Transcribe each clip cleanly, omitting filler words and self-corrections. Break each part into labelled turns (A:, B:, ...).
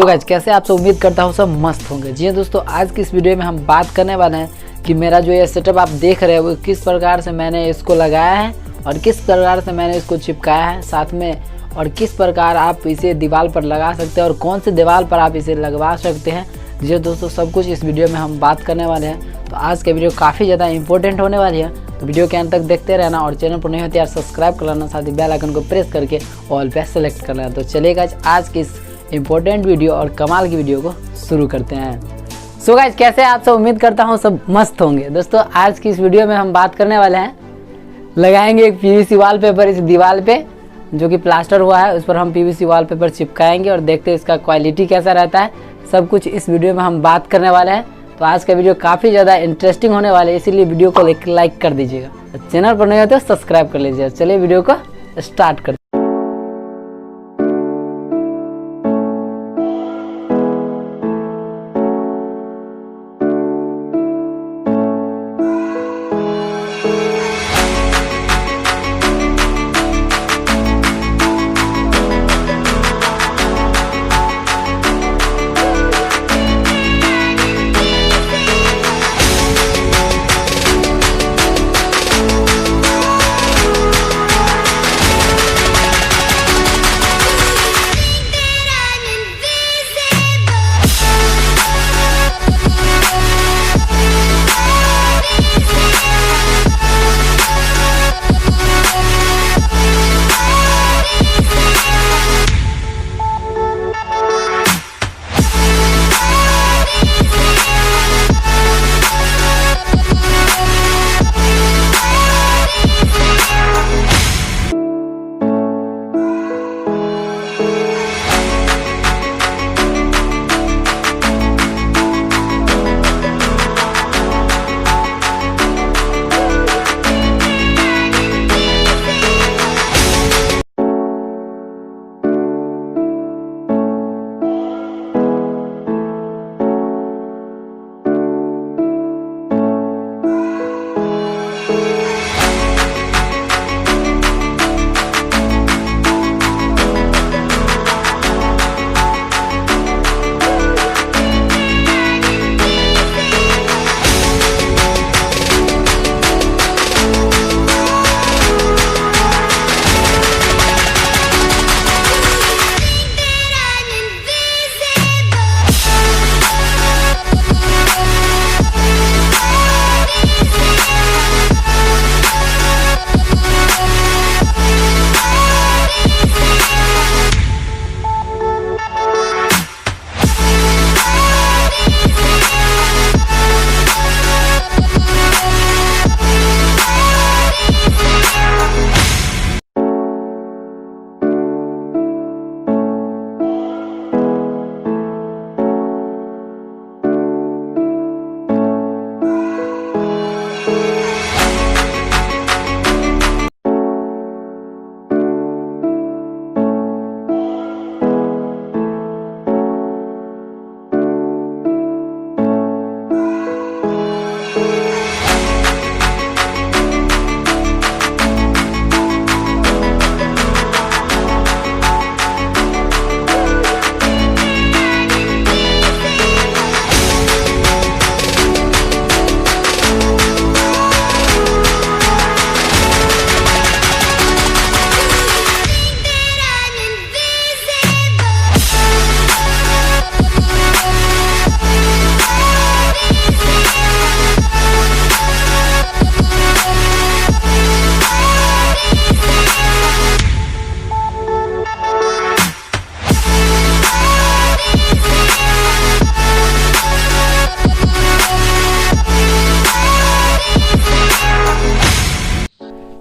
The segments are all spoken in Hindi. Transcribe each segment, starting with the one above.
A: सो गाइस कैसे आप सब, उम्मीद करता हूँ सब मस्त होंगे। जी हाँ दोस्तों, आज की इस वीडियो में हम बात करने वाले हैं कि मेरा जो ये सेटअप आप देख रहे हैं वो किस प्रकार से मैंने इसको लगाया है और किस प्रकार से मैंने इसको चिपकाया है साथ में, और किस प्रकार आप इसे दीवार पर लगा सकते हैं और कौन से दीवार पर आप इसे लगवा सकते हैं। जी हाँ दोस्तों, सब कुछ इस वीडियो में हम बात करने वाले हैं। तो आज के वीडियो काफ़ी ज़्यादा इंपॉर्टेंट होने वाली है, तो वीडियो के अंत तक देखते रहना और चैनल पर नहीं होते यार सब्सक्राइब कर लेना, साथ ही बेल आइकन को प्रेस करके ऑल पे सेलेक्ट कर लेना। तो चलेगा आज की इस इम्पोर्टेंट वीडियो और कमाल की वीडियो को शुरू करते हैं। सो गाइस कैसे आप सब, उम्मीद करता हूँ सब मस्त होंगे। दोस्तों आज की इस वीडियो में हम बात करने वाले हैं, लगाएंगे एक पीवीसी वॉलपेपर इस दीवार पे जो कि प्लास्टर हुआ है, उस पर हम पीवीसी वॉलपेपर चिपकाएंगे और देखते हैं इसका क्वालिटी कैसा रहता है। सब कुछ इस वीडियो में हम बात करने वाले हैं। तो आज का वीडियो काफ़ी ज़्यादा इंटरेस्टिंग होने वाला है, इसीलिए वीडियो को लाइक कर दीजिएगा। चैनल पर नहीं होते तो सब्सक्राइब कर लीजिएगा। चलिए वीडियो को स्टार्ट करते हैं।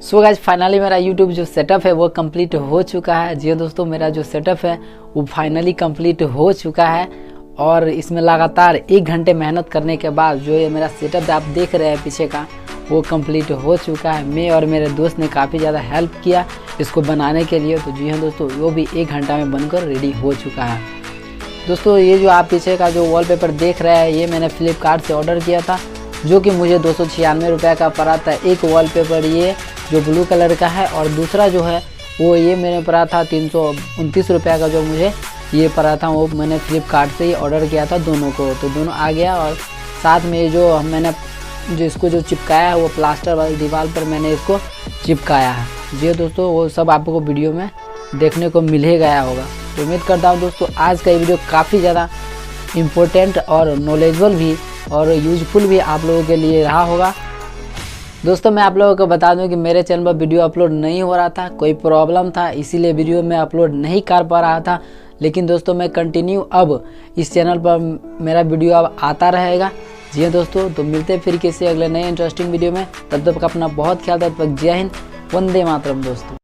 A: सो गाइस फाइनली मेरा YouTube जो सेटअप है वो कंप्लीट हो चुका है। जी दोस्तों, मेरा जो सेटअप है वो फाइनली कंप्लीट हो चुका है और इसमें लगातार 1 घंटे मेहनत करने के बाद जो ये मेरा सेटअप आप देख रहे हैं पीछे का वो कंप्लीट हो चुका है। मैं और मेरे दोस्त ने काफ़ी ज़्यादा हेल्प किया इसको बनाने के लिए। तो जी हाँ दोस्तों, वो भी 1 घंटा में बनकर रेडी हो चुका है। दोस्तों ये जो आप पीछे का जो वॉलपेपर देख रहे हैं ये मैंने फ्लिपकार्ट से ऑर्डर किया था, जो कि मुझे 296 रुपये का पड़ा था। एक वॉलपेपर ये जो ब्लू कलर का है और दूसरा जो है वो ये मेरे पड़ा था 329 रुपये का, जो मुझे ये पड़ा था वो मैंने फ्लिपकार्ट से ही ऑर्डर किया था दोनों को, तो दोनों आ गया। और साथ में जो मैंने जो इसको जो चिपकाया है वो प्लास्टर वाली दीवार पर मैंने इसको चिपकाया है। जी दोस्तों, वो सब आपको वीडियो में देखने को मिल ही गया होगा। तो उम्मीद करता हूँ दोस्तों आज का ये वीडियो काफ़ी ज़्यादा इम्पोर्टेंट और नॉलेजेबल भी और यूजफुल भी आप लोगों के लिए रहा होगा। दोस्तों मैं आप लोगों को बता दूं कि मेरे चैनल पर वीडियो अपलोड नहीं हो रहा था, कोई प्रॉब्लम था, इसीलिए वीडियो मैं अपलोड नहीं कर पा रहा था। लेकिन दोस्तों मैं कंटिन्यू अब इस चैनल पर मेरा वीडियो अब आता रहेगा। जी हाँ दोस्तों, तो मिलते हैं फिर किसी अगले नए इंटरेस्टिंग वीडियो में। तब तक अपना बहुत ख्याल, तब तक जय हिंद, वंदे मातरम दोस्तों।